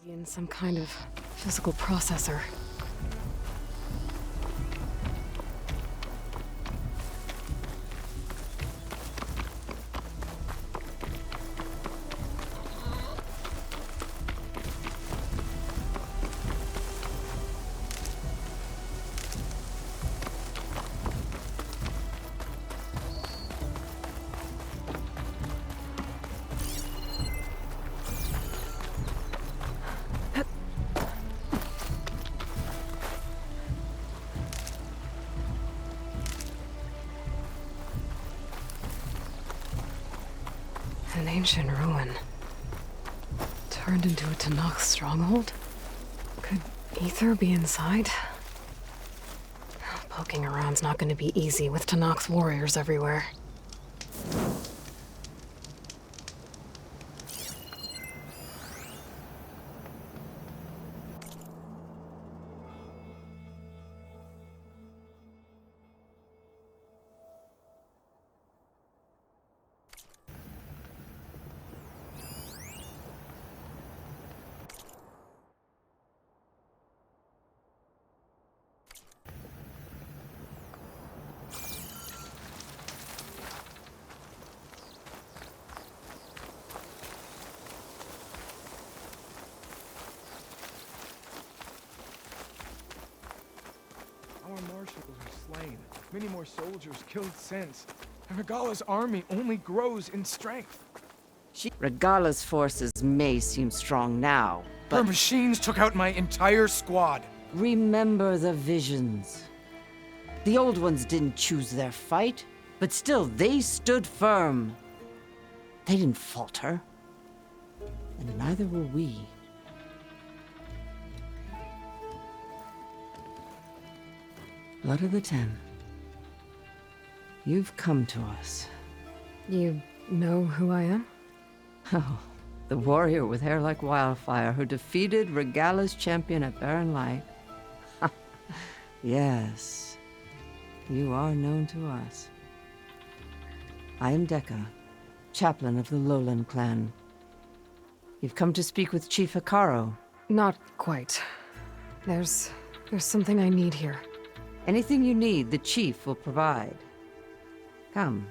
In some kind of physical processor. An ancient ruin. Turned into a Tenakth stronghold? Could Aether be inside? Poking around's not gonna be easy with Tenakth's warriors everywhere. Our marshals are slain. Many more soldiers killed since. And Regala's army only grows in strength. Regala's forces may seem strong now, Her but machines took out my entire squad. remember the visions. The old ones didn't choose their fight, but still they stood firm. They didn't falter. And neither will we. Blood of the Ten. You've come to us. You know who I am? Oh, the warrior with hair like wildfire who defeated Regala's champion at Barren Light. Yes, you are known to us. I am Dekka, chaplain of the Lowland clan. You've come to speak with Chief Hekarro. Not quite. There's something I need here. Anything you need, the chief will provide. Come.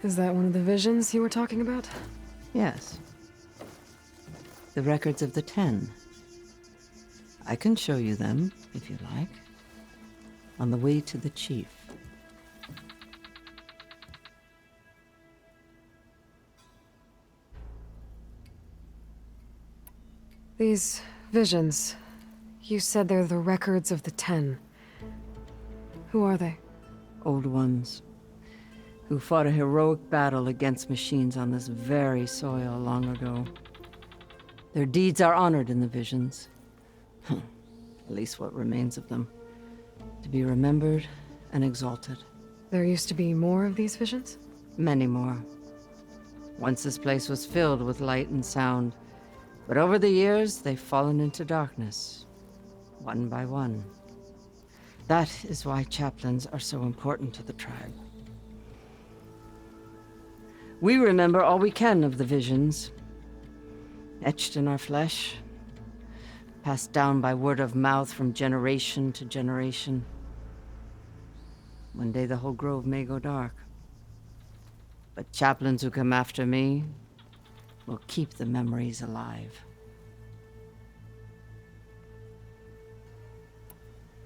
Is that one of the visions you were talking about? Yes. The records of the Ten. I can show you them, if you like. On the way to the chief. These visions, you said they're the records of the Ten. Who are they? Old ones, who fought a heroic battle against machines on this very soil long ago. Their deeds are honored in the visions. At least what remains of them. To be remembered and exalted. There used to be more of these visions? Many more. Once this place was filled with light and sound, but over the years they've fallen into darkness, one by one. That is why chaplains are so important to the tribe. We remember all we can of the visions, etched in our flesh, passed down by word of mouth from generation to generation. One day the whole grove may go dark. But chaplains who come after me will keep the memories alive.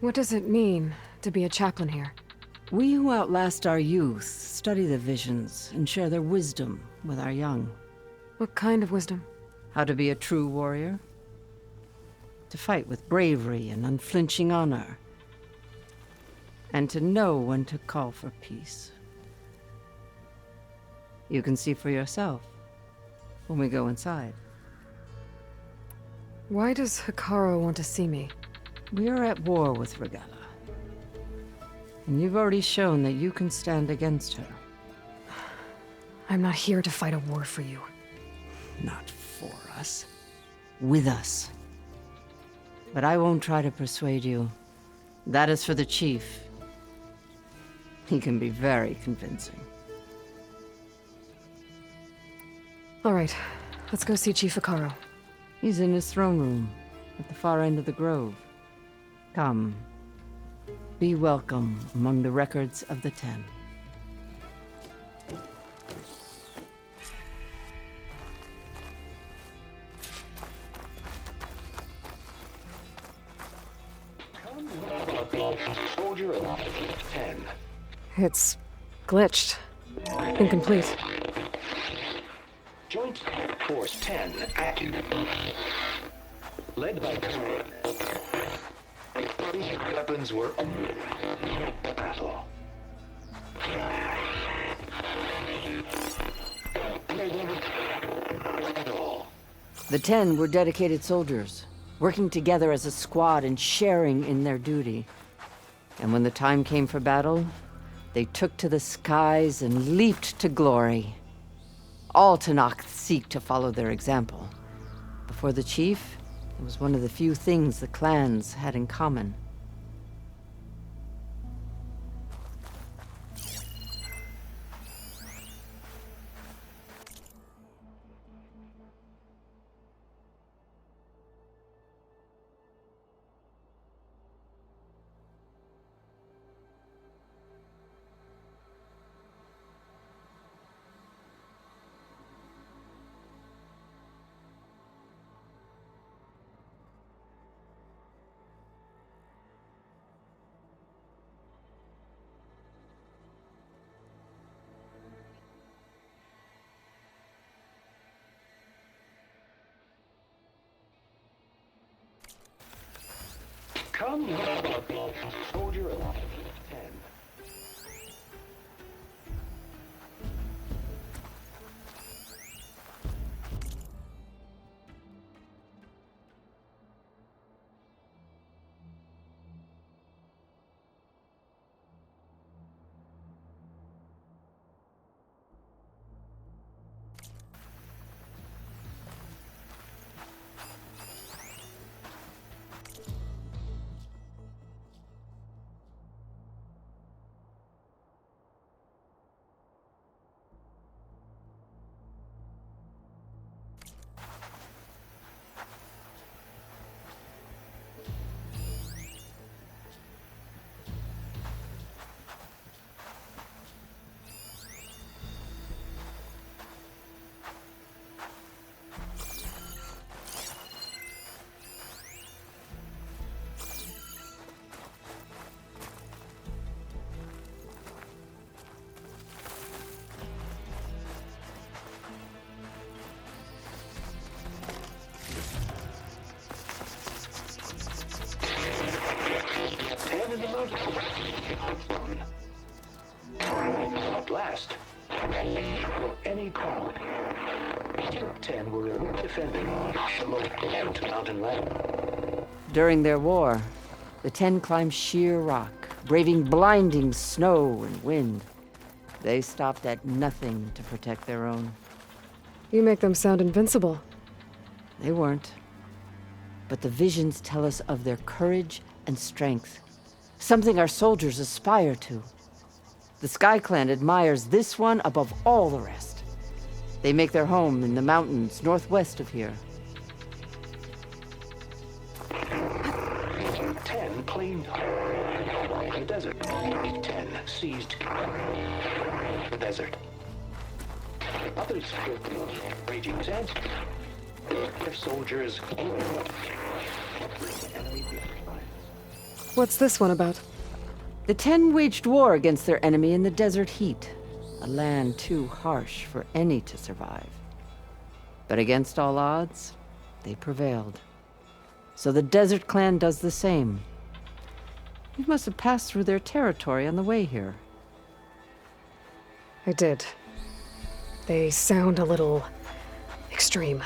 What does it mean to be a chaplain here? We who outlast our youth study the visions and share their wisdom with our young. What kind of wisdom? How to be a true warrior. To fight with bravery and unflinching honor. And to know when to call for peace. You can see for yourself when we go inside. Why does Hekarro want to see me? We are at war with Regala. And you've already shown that you can stand against her. I'm not here to fight a war for you. Not for us. With us. But I won't try to persuade you. That is for the chief. He can be very convincing. All right, let's go see Chief Icaro. He's in his throne room, at the far end of the grove. Come. Be welcome among the records of the Ten. Soldier 10. It's glitched. Incomplete. Joint Force 10 active. Led by Colonel. Weapons were battle. The Ten were dedicated soldiers, working together as a squad and sharing in their duty. And when the time came for battle, they took to the skies and leaped to glory. All Tenakth seek to follow their example. But for the chief, it was one of the few things the clans had in common. Come, Soldier 10. At last, any crowd. 10 were defending the most mountain land. During their war, the Ten climbed sheer rock, braving blinding snow and wind. They stopped at nothing to protect their own. You make them sound invincible. They weren't. But the visions tell us of their courage and strength, something our soldiers aspire to. The Sky Clan admires this one above all the rest. They make their home in the mountains northwest of here. 10 claimed the desert. 10 seized the desert. Others killed the raging sands. Their soldiers. What's this one about? The Ten waged war against their enemy in the desert heat, a land too harsh for any to survive. But against all odds, they prevailed. So the Desert Clan does the same. You must have passed through their territory on the way here. I did. They sound a little extreme.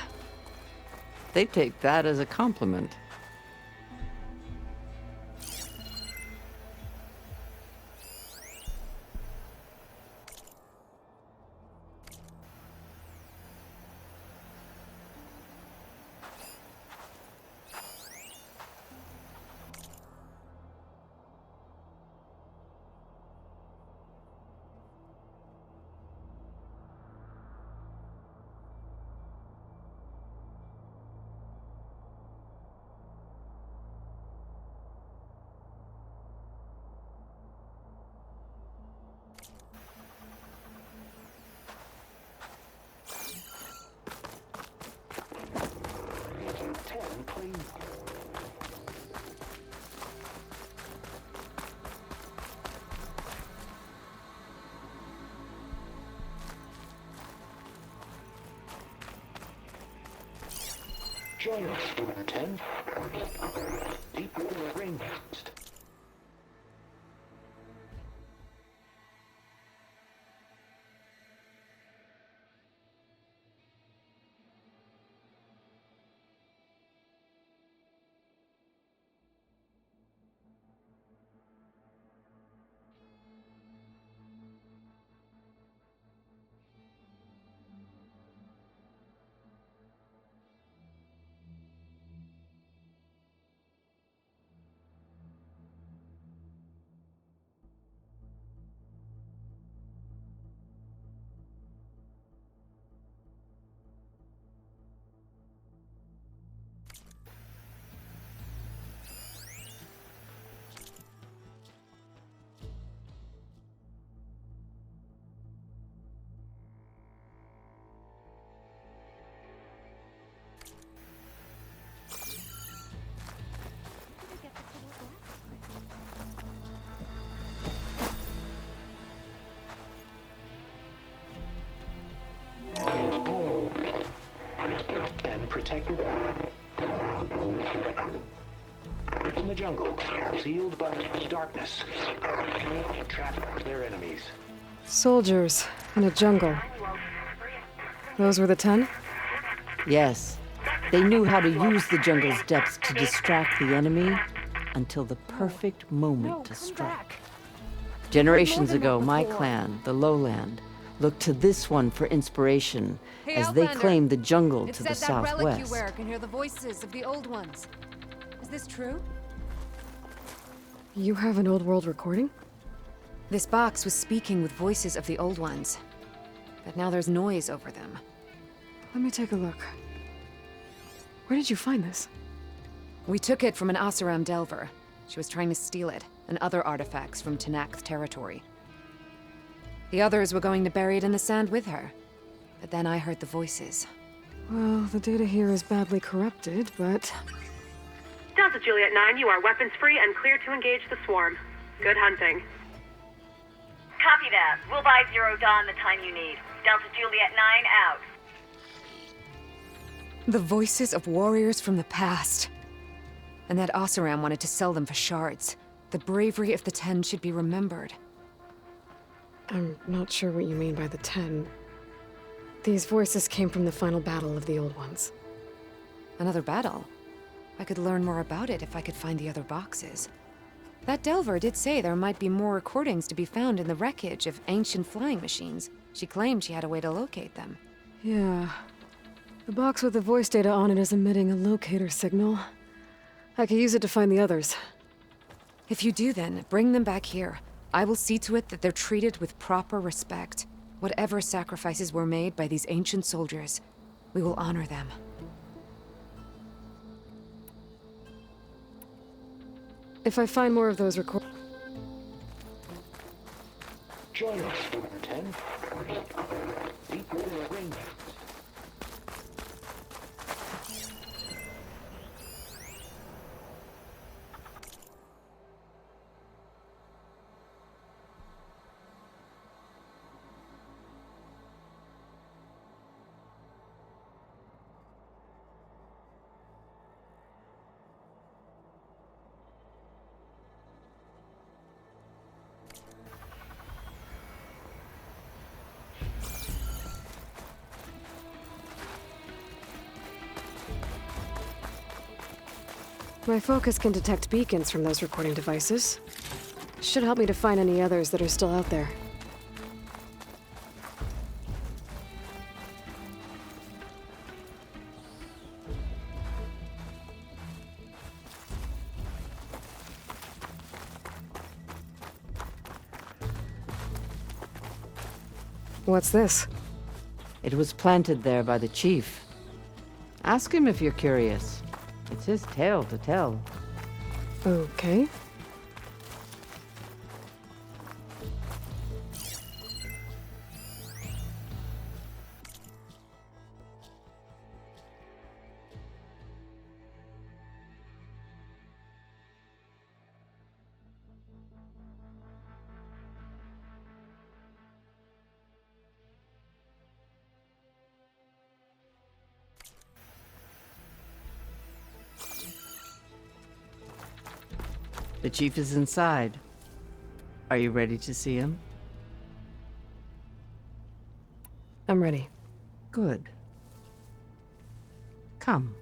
They take that as a compliment. Join us, Student 10. Deep within the rainforest. And protected in the jungle, sealed by darkness, trapped their enemies. Soldiers in a jungle. Those were the 10? Yes, they knew how to use the jungle's depths to distract the enemy until the perfect moment to strike. Generations ago, my clan, the Lowland, looked to this one for inspiration as they claimed the jungle to the southwest. That relic you southwest. wear can hear the voices of the old ones. Is this true? You have an old world recording? This box was speaking with voices of the old ones. But now there's noise over them. Let me take a look. Where did you find this? We took it from an Oseram Delver. She was trying to steal it, and other artifacts from Tenakth territory. The others were going to bury it in the sand with her. But then I heard the voices. Well, the data here is badly corrupted, but... Delta Juliet 9, you are weapons free and clear to engage the swarm. Good hunting. Copy that. We'll buy Zero Dawn the time you need. Delta Juliet 9 out. The voices of warriors from the past. And that Oseram wanted to sell them for shards. The bravery of the 10 should be remembered. I'm not sure what you mean by the 10. These voices came from the final battle of the Old Ones. Another battle? I could learn more about it if I could find the other boxes. That Delver did say there might be more recordings to be found in the wreckage of ancient flying machines. She claimed she had a way to locate them. Yeah. The box with the voice data on it is emitting a locator signal. I could use it to find the others. If you do then, bring them back here. I will see to it that they're treated with proper respect. Whatever sacrifices were made by these ancient soldiers, we will honor them. If I find more of those Join us, Student 10. Deep within the rainforest. My focus can detect beacons from those recording devices. Should help me to find any others that are still out there. What's this? It was planted there by the chief. Ask him if you're curious. It's his tale to tell. Okay. The chief is inside. Are you ready to see him? I'm ready. Good. Come.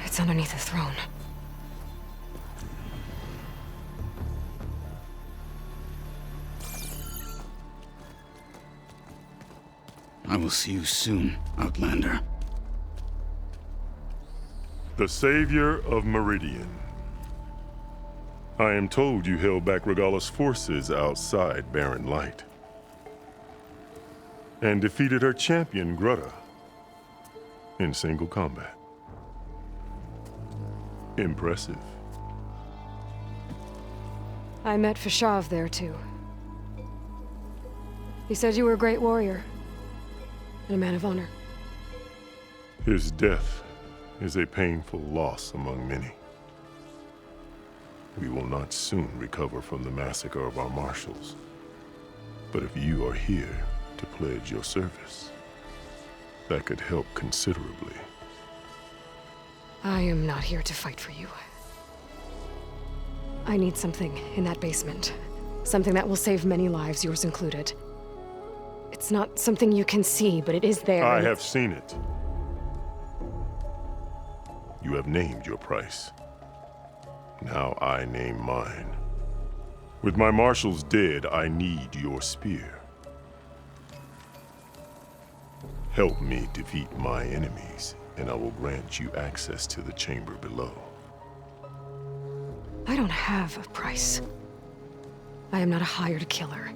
It's underneath the throne. I will see you soon, Outlander. The Savior of Meridian. I am told you held back Regalla's forces outside Barren Light. And defeated her champion, Grutta, in single combat. Impressive. I met Fashav there, too. He said you were a great warrior. And a man of honor. His death is a painful loss among many. We will not soon recover from the massacre of our marshals. But if you are here to pledge your service, that could help considerably. I am not here to fight for you. I need something in that basement. Something that will save many lives, yours included. It's not something you can see, but it is there. I have seen it. You have named your price. Now I name mine. With my marshals dead, I need your spear. Help me defeat my enemies, and I will grant you access to the chamber below. I don't have a price. I am not a hired killer.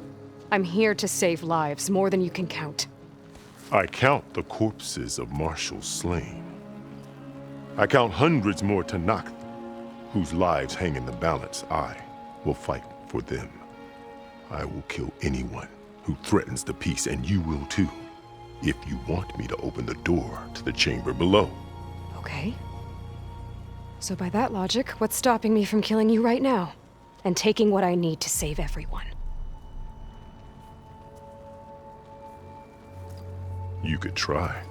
I'm here to save lives, more than you can count. I count the corpses of marshals slain. I count hundreds more Tenakth, whose lives hang in the balance. I will fight for them. I will kill anyone who threatens the peace, and you will too, if you want me to open the door to the chamber below. Okay. So by that logic, what's stopping me from killing you right now? And taking what I need to save everyone? You could try.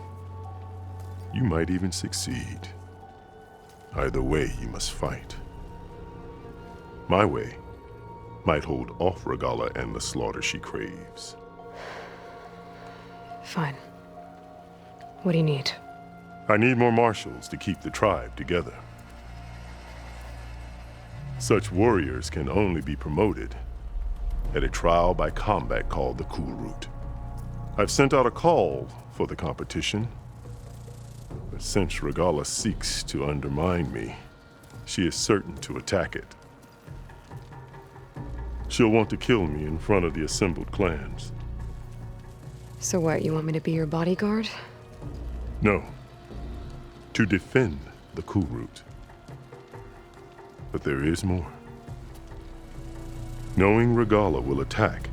You might even succeed. Either way, you must fight. My way might hold off Regalla and the slaughter she craves. Fine. What do you need? I need more marshals to keep the tribe together. Such warriors can only be promoted at a trial by combat called the Kulrut. I've sent out a call for the competition, but since Regalla seeks to undermine me, she is certain to attack it. She'll want to kill me in front of the assembled clans. So what, you want me to be your bodyguard? No, to defend the Kulrut. But there is more. Knowing Regalla will attack,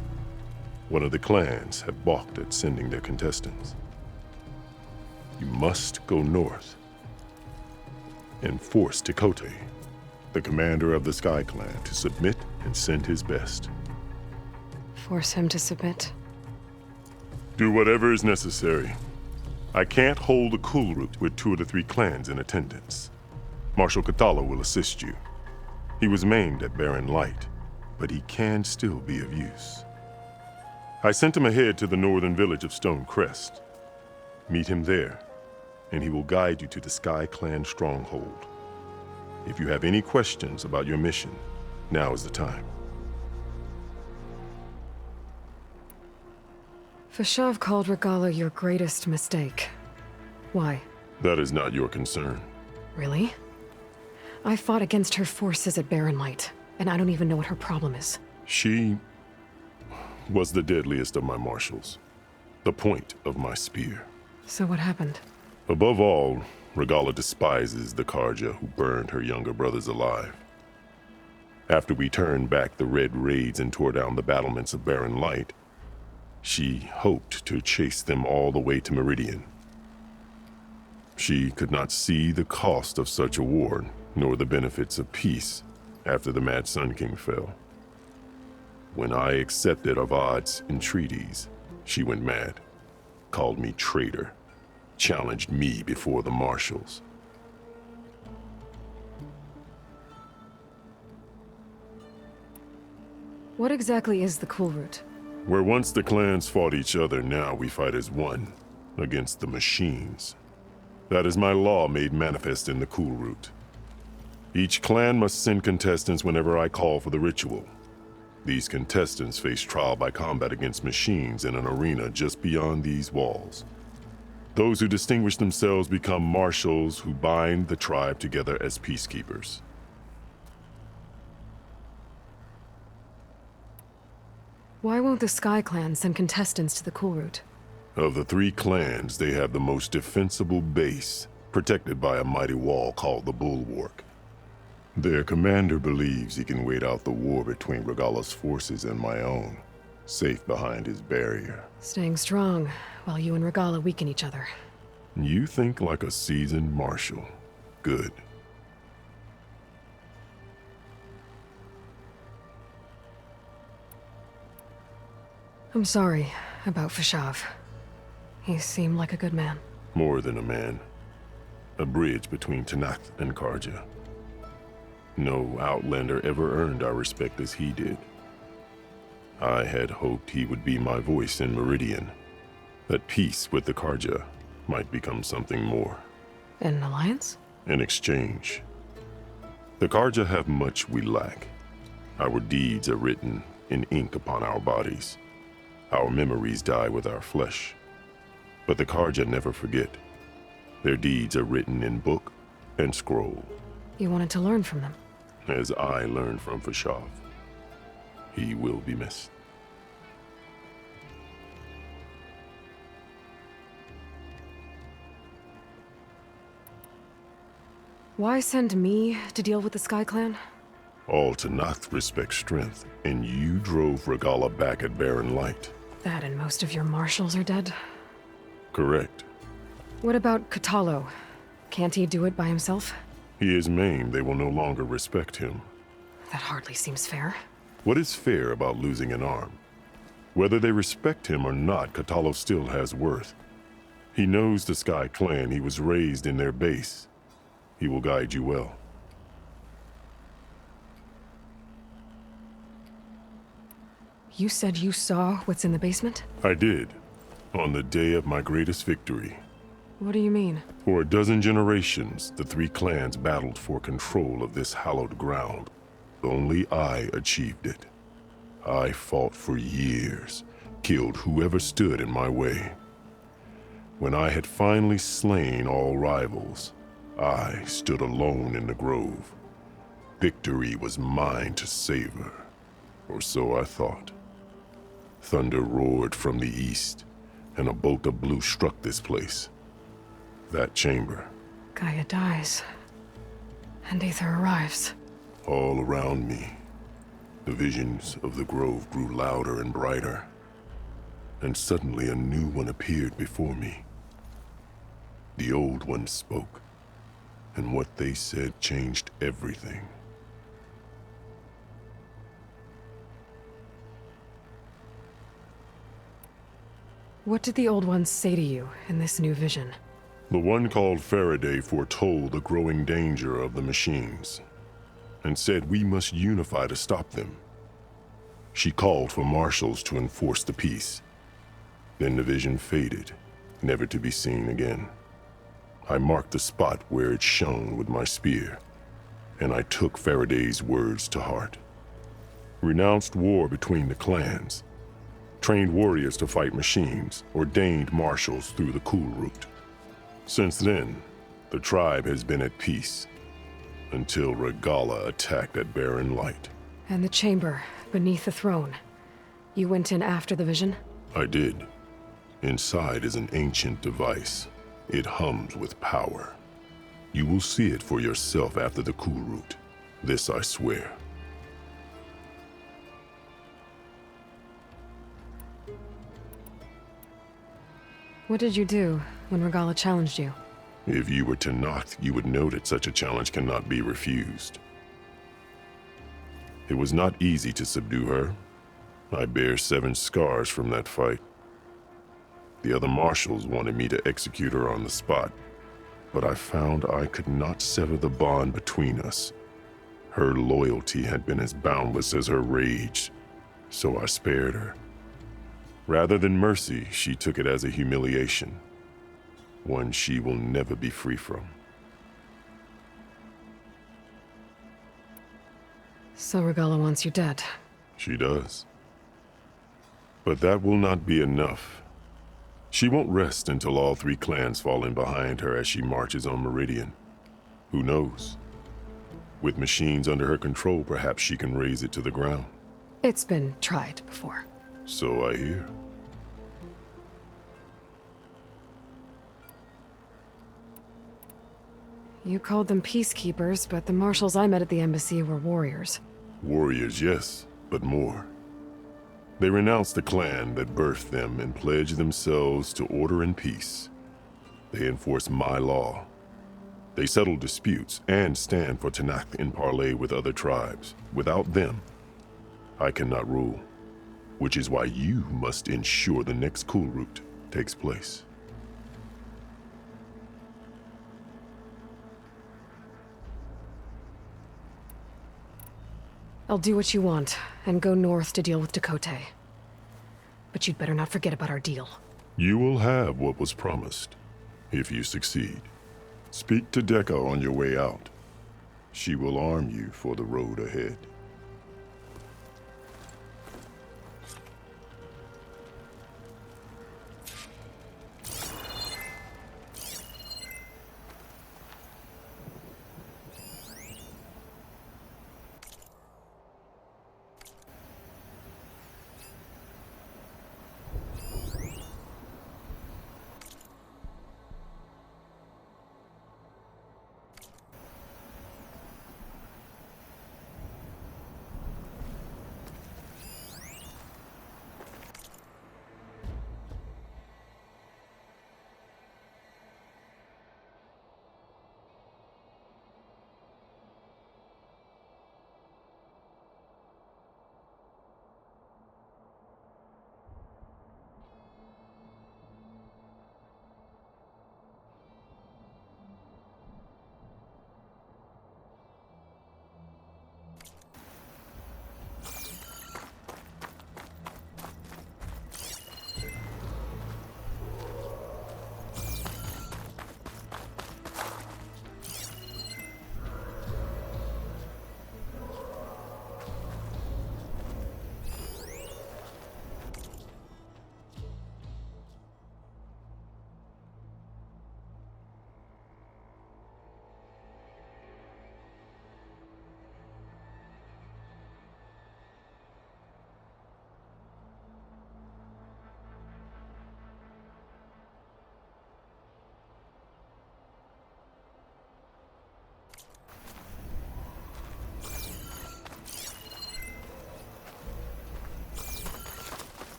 one of the clans have balked at sending their contestants. You must go north and force Tekotteh, the commander of the Sky Clan, to submit and send his best. Force him to submit? Do whatever is necessary. I can't hold a Kulrut with 2 of the 3 clans in attendance. Marshal Kathala will assist you. He was maimed at Barren Light, but he can still be of use. I sent him ahead to the northern village of Stone Crest. Meet him there, and he will guide you to the Sky Clan stronghold. If you have any questions about your mission, now is the time. Fashav called Regalla your greatest mistake. Why? That is not your concern. Really? I fought against her forces at Barren Light, and I don't even know what her problem is. She was the deadliest of my marshals, the point of my spear. So what happened? Above all, Regalla despises the Carja who burned her younger brothers alive. After we turned back the red raids and tore down the battlements of Barren Light, she hoped to chase them all the way to Meridian. She could not see the cost of such a war, nor the benefits of peace after the Mad Sun King fell. When I accepted Avad's entreaties, she went mad, called me traitor, challenged me before the marshals. What exactly is the Cool Route? Where once the clans fought each other, now we fight as one, against the machines. That is my law made manifest in the Cool Route. Each clan must send contestants whenever I call for the ritual. These contestants face trial by combat against machines in an arena just beyond these walls. Those who distinguish themselves become marshals who bind the tribe together as peacekeepers. Why won't the Sky Clan send contestants to the Cool Route? Of the 3 clans, they have the most defensible base, protected by a mighty wall called the Bulwark. Their commander believes he can wait out the war between Regalla's forces and my own, safe behind his barrier. Staying strong, while you and Regalla weaken each other. You think like a seasoned marshal. Good. I'm sorry about Fashav. He seemed like a good man. More than a man. A bridge between Tanath and Karja. No Outlander ever earned our respect as he did. I had hoped he would be my voice in Meridian, that peace with the Karja might become something more. An alliance? In exchange. The Karja have much we lack. Our deeds are written in ink upon our bodies. Our memories die with our flesh. But the Karja never forget. Their deeds are written in book and scroll. You wanted to learn from them. As I learned from Fashav. He will be missed. Why send me to deal with the Sky Clan? All Tanath respect strength, and you drove Regalla back at Barren Light. That and most of your marshals are dead? Correct. What about Kotallo? Can't he do it by himself? He is maimed. They will no longer respect him. That hardly seems fair. What is fair about losing an arm? Whether they respect him or not, Kotallo still has worth. He knows the Sky Clan. He was raised in their base. He will guide you well. You said you saw what's in the basement? I did. On the day of my greatest victory. What do you mean? For a dozen generations, the 3 clans battled for control of this hallowed ground. Only I achieved it. I fought for years, killed whoever stood in my way. When I had finally slain all rivals, I stood alone in the grove. Victory was mine to savor, or so I thought. Thunder roared from the east, and a bolt of blue struck this place. That chamber. Gaia dies, and Aether arrives. All around me, the visions of the grove grew louder and brighter, and suddenly a new one appeared before me. The old one spoke, and what they said changed everything. What did the old ones say to you in this new vision? The one called Faraday foretold the growing danger of the machines, and said we must unify to stop them. She called for marshals to enforce the peace. Then the vision faded, never to be seen again. I marked the spot where it shone with my spear, and I took Faraday's words to heart. Renounced war between the clans, trained warriors to fight machines, ordained marshals through the Cool Route. Since then, the tribe has been at peace, until Regalla attacked at Barren Light. And the chamber, beneath the throne. You went in after the vision? I did. Inside is an ancient device. It hums with power. You will see it for yourself after the Cool Route. This I swear. What did you do when Regala challenged you? If you were Tenakth, you would know that such a challenge cannot be refused. It was not easy to subdue her. I bear 7 scars from that fight. The other marshals wanted me to execute her on the spot, but I found I could not sever the bond between us. Her loyalty had been as boundless as her rage, so I spared her. Rather than mercy, she took it as a humiliation, one she will never be free from. So Regala wants you dead. She does. But that will not be enough. She won't rest until all 3 clans fall in behind her as she marches on Meridian. Who knows? With machines under her control, perhaps she can raze it to the ground. It's been tried before. So I hear. You called them peacekeepers, but the marshals I met at the embassy were warriors. Warriors, yes, but more. They renounce the clan that birthed them and pledge themselves to order and peace. They enforce my law. They settle disputes and stand for Tenakth in parley with other tribes. Without them, I cannot rule, which is why you must ensure the next Kulrut takes place. I'll do what you want, and go north to deal with Dakote. But you'd better not forget about our deal. You will have what was promised, if you succeed. Speak to Dekka on your way out. She will arm you for the road ahead.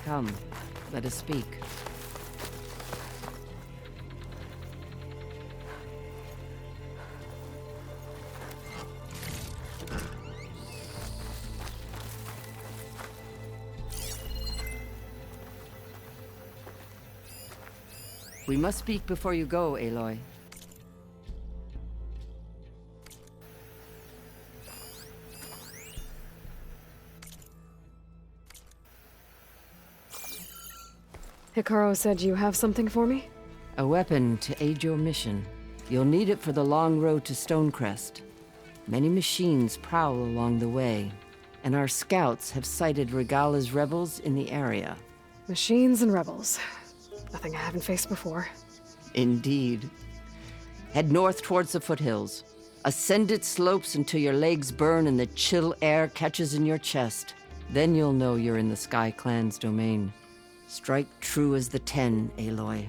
Come, let us speak. We must speak before you go, Aloy. Hikaru said you have something for me? A weapon to aid your mission. You'll need it for the long road to Stonecrest. Many machines prowl along the way, and our scouts have sighted Regala's rebels in the area. Machines and rebels. Nothing I haven't faced before. Indeed. Head north towards the foothills. Ascend its slopes until your legs burn and the chill air catches in your chest. Then you'll know you're in the Sky Clan's domain. Strike true as the 10, Aloy.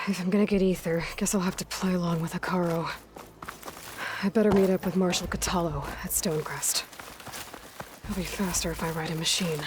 If I'm gonna get ether, guess I'll have to play along with Hikaru. I better meet up with Marshal Kotallo at Stonecrest. It'll be faster if I ride a machine.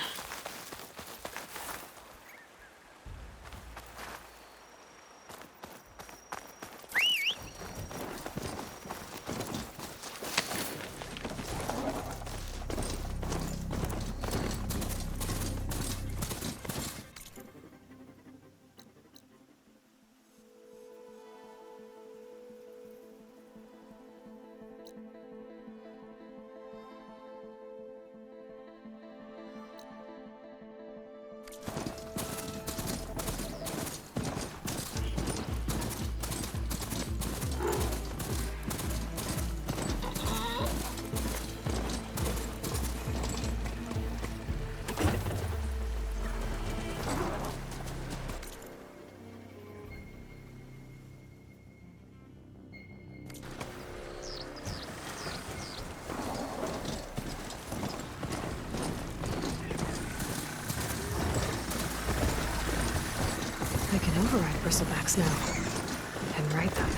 I can override bristlebacks now, and ride them.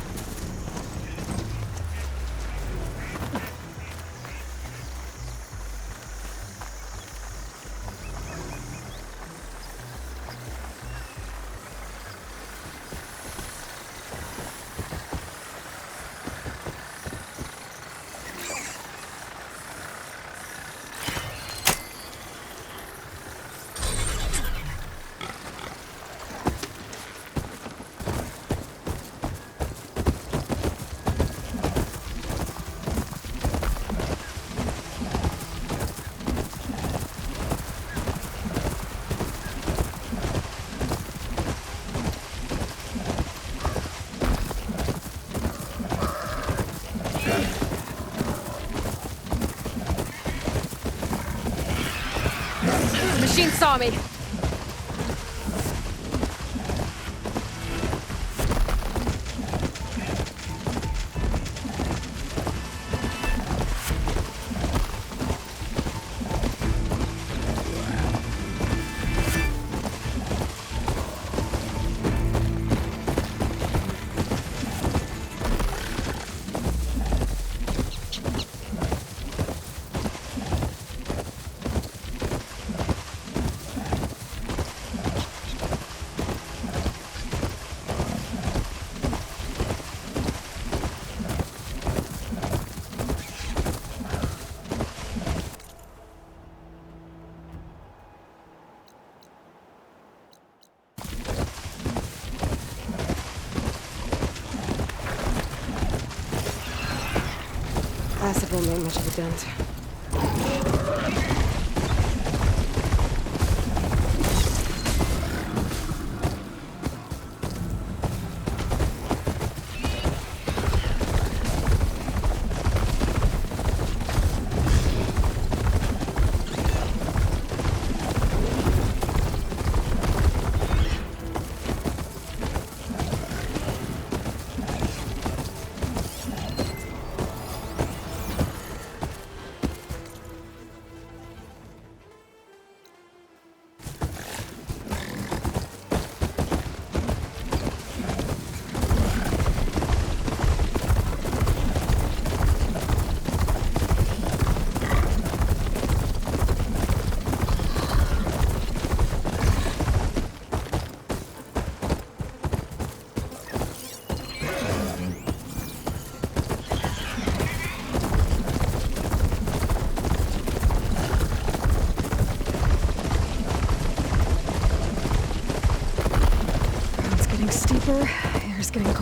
Machine saw me. Acid won't make much of a dent.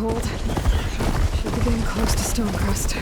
hold. Should be getting close to Stonecrest.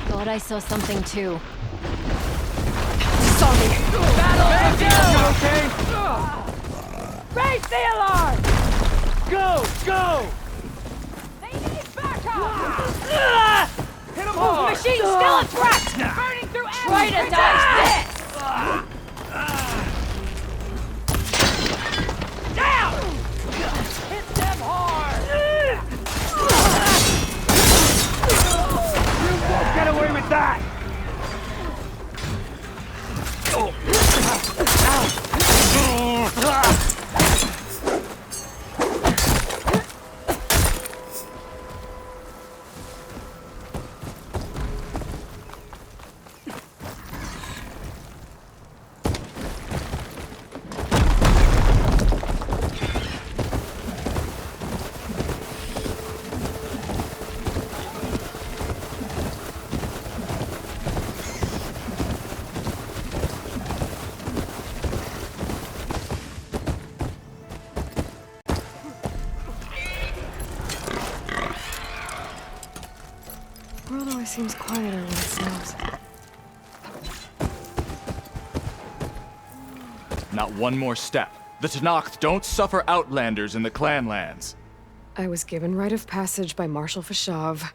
Thought I saw something too. Saw me! Okay? Raise the alarm! Go! Go! They need backup! Hit him hard! Machine still a threat! Burning through ammo! Try to dodge this! Down! Hit them hard! You won't get away with that! World always seems quieter when it snows. Not one more step. The Tenakth don't suffer outlanders in the Clanlands. I was given rite of passage by Marshal Fashav.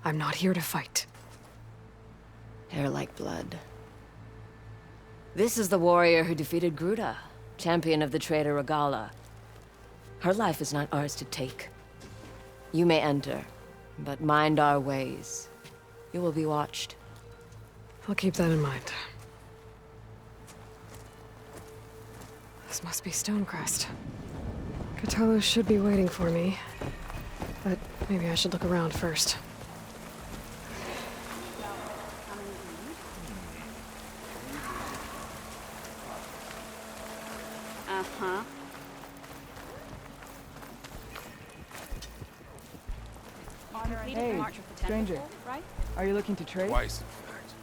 I'm not here to fight. Hair like blood. This is the warrior who defeated Gruda, champion of the traitor Regala. Her life is not ours to take. You may enter, but mind our ways. You will be watched. I'll keep that in mind. This must be Stonecrest. Cthulhu should be waiting for me, but maybe I should look around first. Uh-huh. Hey, stranger. Are you looking to trade? Twice, in fact.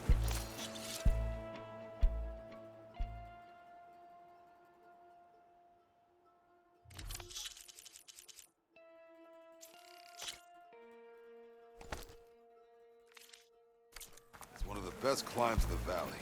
It's one of the best climbs in the valley.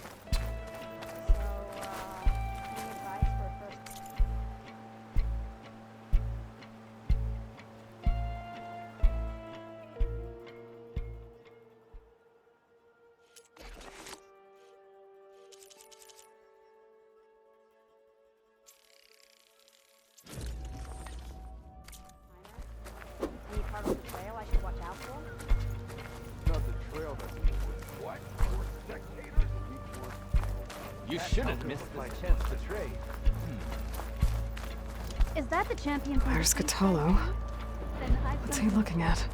Any part of the trail I should watch out for? Not the trail that's what? You shouldn't miss my chance to trade. Is that the champion from Where's Cthulhu? What's he looking at?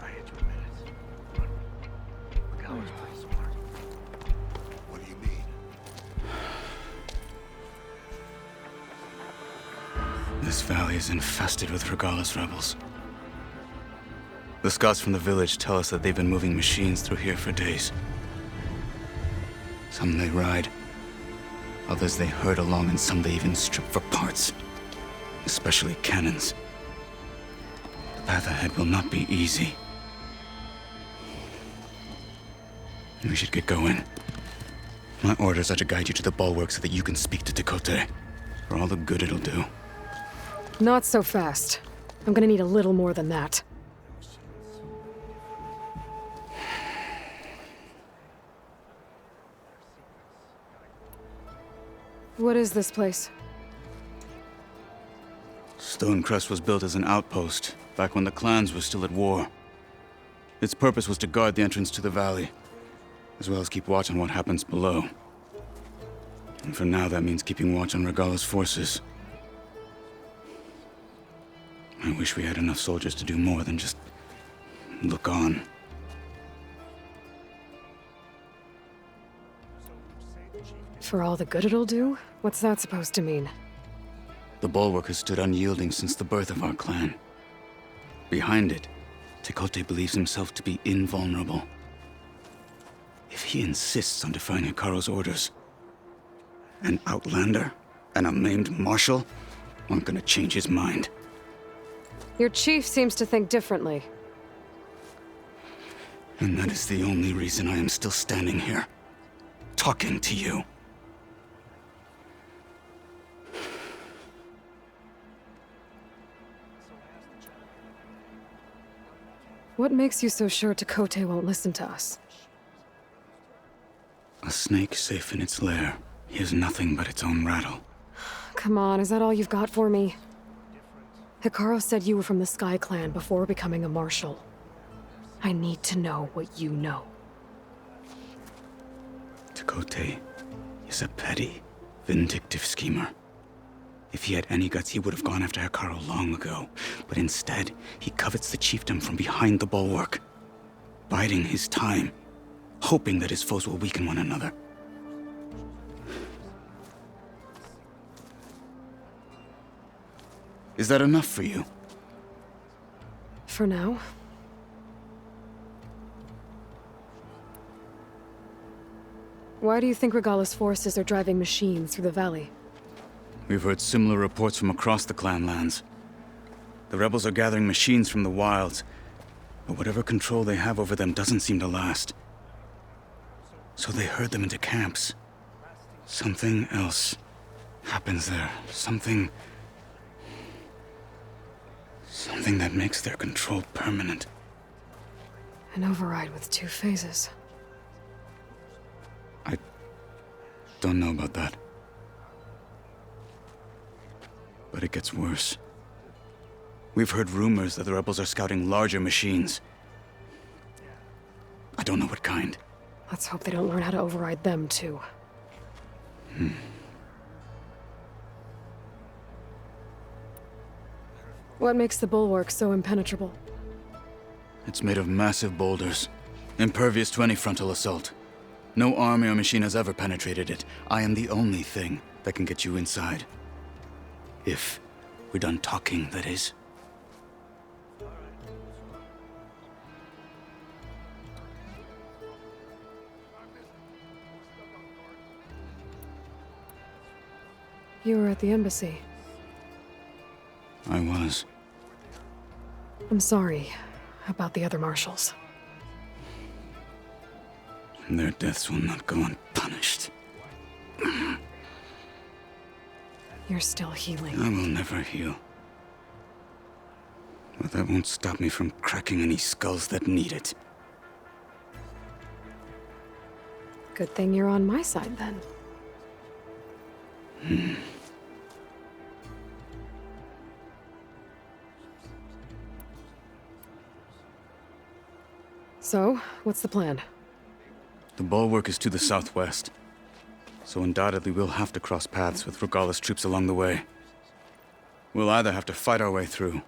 I hit you a minute. Regala's pretty smart. What do you mean? This valley is infested with Regala's rebels. The scouts from the village tell us that they've been moving machines through here for days. Some they ride, others they herd along, and some they even strip for parts. Especially cannons. The path ahead will not be easy. We should get going. My orders are to guide you to the bulwark so that you can speak to Tekotteh. For all the good it'll do. Not so fast. I'm gonna need a little more than that. What is this place? Stonecrest was built as an outpost, back when the clans were still at war. Its purpose was to guard the entrance to the valley, as well as keep watch on what happens below. And for now, that means keeping watch on Regalla's forces. I wish we had enough soldiers to do more than just look on. For all the good it'll do? What's that supposed to mean? The Bulwark has stood unyielding since the birth of our clan. Behind it, Tekote believes himself to be invulnerable. If he insists on defying Hikaru's orders, an outlander and a maimed marshal aren't gonna change his mind. Your chief seems to think differently. And that is the only reason I am still standing here, talking to you. What makes you so sure Tekote won't listen to us? A snake safe in its lair hears nothing but its own rattle. Come on, is that all you've got for me? Hikaru said you were from the Sky Clan before becoming a marshal. I need to know what you know. Tekote is a petty, vindictive schemer. If he had any guts, he would have gone after Hikaru long ago. But instead, he covets the chiefdom from behind the Bulwark, biding his time, hoping that his foes will weaken one another. Is that enough for you? For now. Why do you think Regalla's forces are driving machines through the valley? We've heard similar reports from across the clan lands. The rebels are gathering machines from the wilds, but whatever control they have over them doesn't seem to last. So they herd them into camps. Something else happens there. Something that makes their control permanent. An override with 2 phases. I don't know about that. But it gets worse. We've heard rumors that the rebels are scouting larger machines. I don't know what kind. Let's hope they don't learn how to override them, too. What makes the Bulwark so impenetrable? It's made of massive boulders, impervious to any frontal assault. No army or machine has ever penetrated it. I am the only thing that can get you inside. If we're done talking, that is. You were at the embassy. I was. I'm sorry about the other marshals. Their deaths will not go unpunished. You're still healing. I will never heal. But that won't stop me from cracking any skulls that need it. Good thing you're on my side, then. So, what's the plan? The Bulwark is to the southwest, so undoubtedly we'll have to cross paths with Regalla's troops along the way. We'll either have to fight our way through,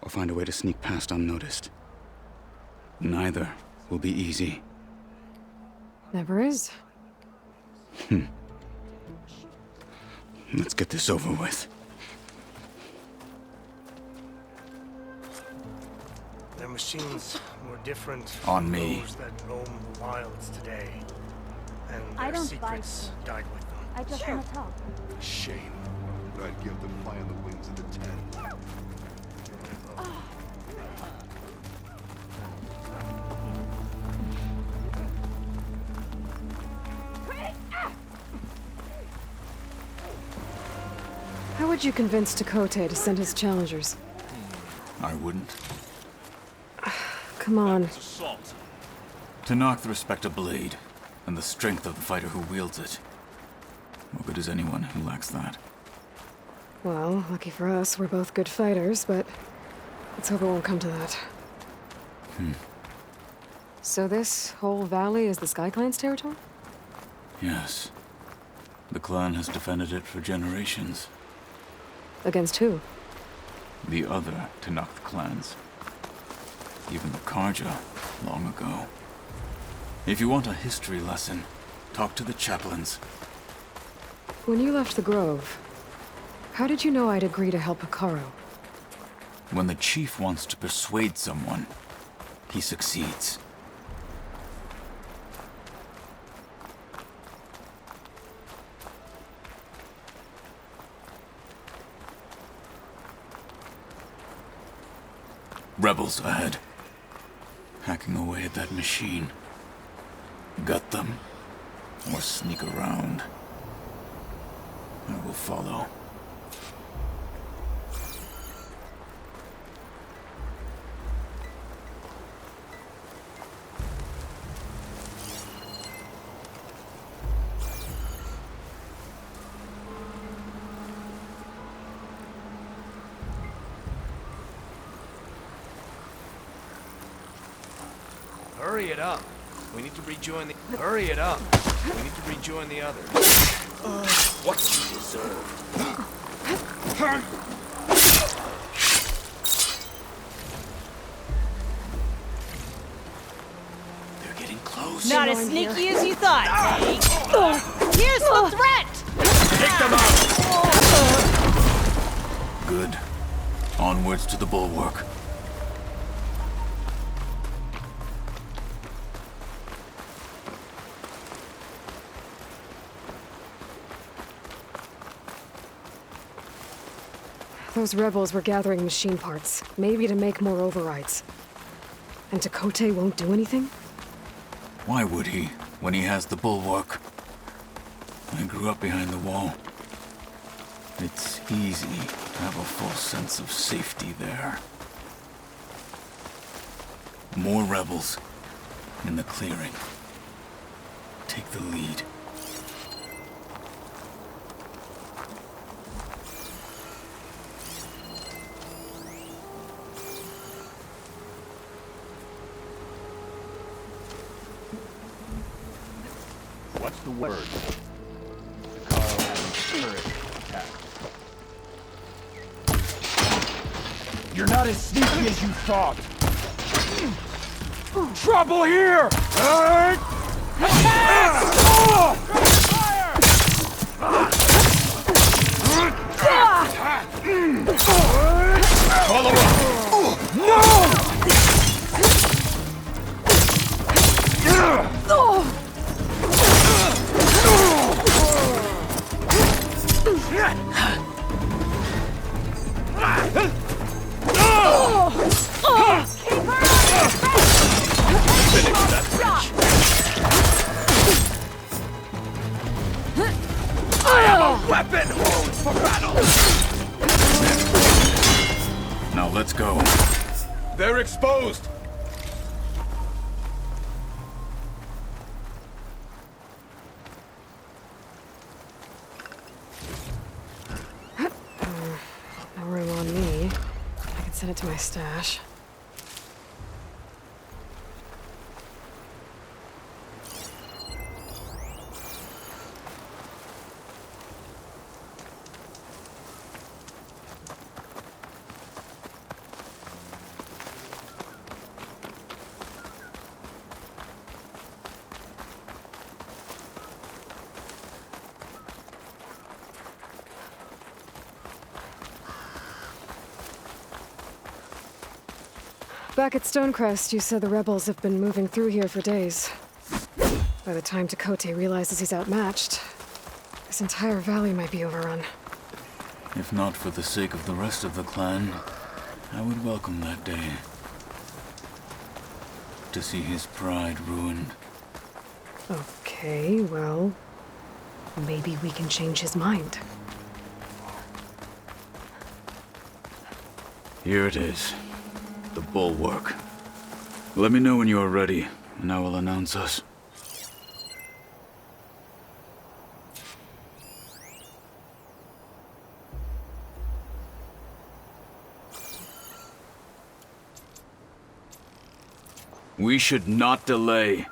or find a way to sneak past unnoticed. Neither will be easy. Never is. Let's get this over with. Their machines were different On from me. those that roam the wilds today. And I their don't buy secrets died with them. I just want to talk. Shame. But I'd give them fly on the wings of the 10. How would you convince Tekote to send his challengers? I wouldn't. Come on. To knock the respect of blade, and the strength of the fighter who wields it. What good is anyone who lacks that? Well, lucky for us, we're both good fighters, but let's hope it won't come to that. So this whole valley is the SkyClan's territory? Yes. The clan has defended it for generations. Against who? The other Tenakth clans. Even the Karja, long ago. If you want a history lesson, talk to the chaplains. When you left the Grove, how did you know I'd agree to help Hekarro? When the chief wants to persuade someone, he succeeds. Rebels ahead. Hacking away at that machine. Gut them, or sneak around. I will follow. Hurry it up. We need to rejoin the... Hurry it up. We need to rejoin the others. What you deserve. They're getting close. Not as sneaky as you thought, Hank. Here's the threat! Take them out! Good. Onwards to the bulwark. Those rebels were gathering machine parts, maybe to make more overrides. And Tekotteh won't do anything? Why would he, when he has the bulwark? I grew up behind the wall. It's easy to have a false sense of safety there. More rebels in the clearing. Take the lead. What's the word? Hekarro and turret attack. You're not as sneaky as you thought. Trouble here! Follow up! No! I am a weapon honed for battle! Now let's go. They're exposed! No room on me. I can send it to my stash. Back at Stonecrest, you said the rebels have been moving through here for days. By the time Tekotteh realizes he's outmatched, this entire valley might be overrun. If not for the sake of the rest of the clan, I would welcome that day. To see his pride ruined. Okay, well, maybe we can change his mind. Here it is. The bulwark. Let me know when you are ready, and I will announce us. We should not delay.